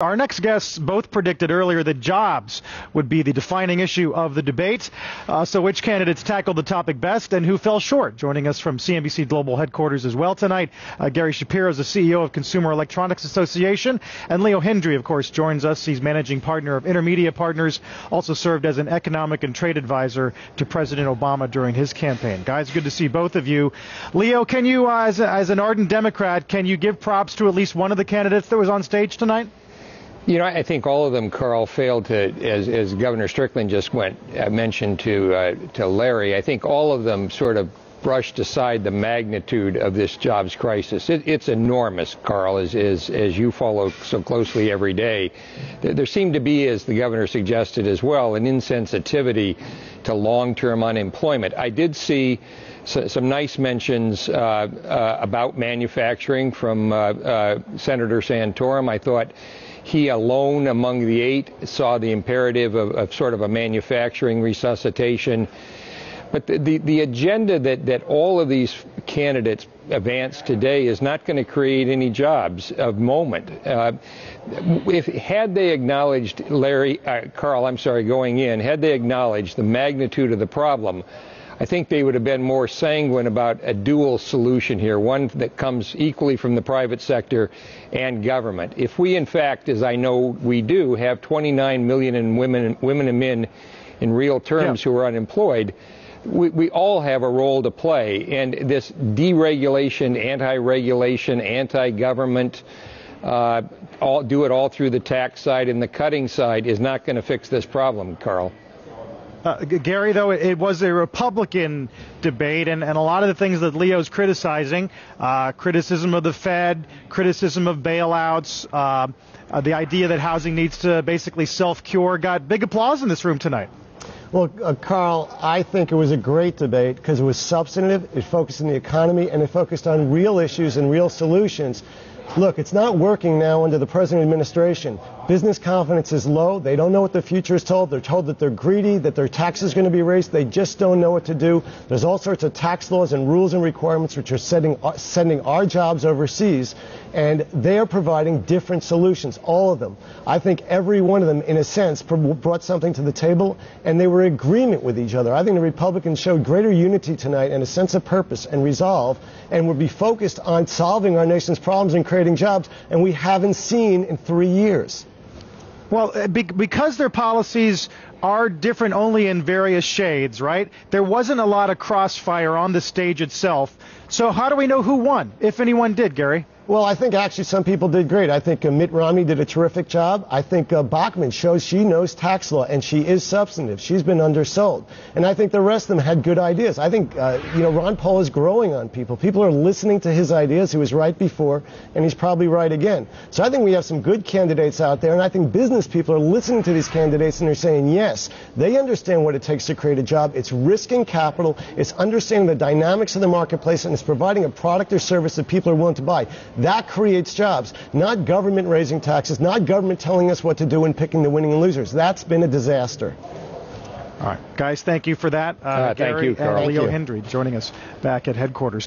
Our next guests both predicted earlier that jobs would be the defining issue of the debate. So which candidates tackled the topic best and who fell short? Joining us from CNBC Global Headquarters as well tonight, Gary Shapiro is the CEO of Consumer Electronics Association, and Leo Hendry, of course, joins us. He's managing partner of Intermedia Partners, also served as an economic and trade advisor to President Obama during his campaign. Guys, good to see both of you. Leo, can you, as an ardent Democrat, can you give props to at least one of the candidates that was on stage tonight? You know, I think all of them, Carl, failed to, as Governor Strickland just mentioned to Larry, I think all of them sort of brushed aside the magnitude of this jobs crisis. It's enormous, Carl, as you follow so closely every day. There seemed to be, as the governor suggested as well, an insensitivity to long-term unemployment. I did see some nice mentions about manufacturing from Senator Santorum. I thought he alone among the 8 saw the imperative of sort of a manufacturing resuscitation. But the agenda that all of these candidates advance today is not going to create any jobs of moment. Had they acknowledged, going in, had they acknowledged the magnitude of the problem, I think they would have been more sanguine about a dual solution here, one that comes equally from the private sector and government. If we, in fact, as I know we do, have 29 million women and men in real terms who are unemployed, we all have a role to play. And this deregulation, anti-regulation, anti-government, do it all through the tax side and the cutting side is not going to fix this problem, Carl. Gary, though, it was a Republican debate, and a lot of the things that Leo's criticizing, criticism of the Fed, criticism of bailouts, the idea that housing needs to basically self-cure, got big applause in this room tonight. Well, Carl, I think it was a great debate because it was substantive, it focused on the economy, and it focused on real issues and real solutions. Look, it's not working now under the present administration. Business confidence is low. They don't know what the future is told. They're told that they're greedy, that their taxes are going to be raised. They just don't know what to do. There's all sorts of tax laws and rules and requirements which are sending our jobs overseas, and they are providing different solutions, all of them. I think every one of them, in a sense, brought something to the table, and they were in agreement with each other. I think the Republicans showed greater unity tonight and a sense of purpose and resolve, and would be focused on solving our nation's problems and creating jobs, and we haven't seen in 3 years. Well, because their policies are different only in various shades, right? There wasn't a lot of crossfire on the stage itself. So how do we know who won, if anyone did, Gary? Well, I think actually some people did great. I think Mitt Romney did a terrific job. I think Bachmann shows she knows tax law, and she is substantive. She's been undersold. And I think the rest of them had good ideas. I think, Ron Paul is growing on people. People are listening to his ideas. He was right before, and he's probably right again. So I think we have some good candidates out there, and I think business people are listening to these candidates, and they're saying, yes, they understand what it takes to create a job. It's risking capital. It's understanding the dynamics of the marketplace, and it's providing a product or service that people are willing to buy. That creates jobs, not government raising taxes, not government telling us what to do and picking the winning and losers. That's been a disaster. All right, guys, thank you for that. Thank Gary you, Carl. and Leo Hendry joining us back at headquarters.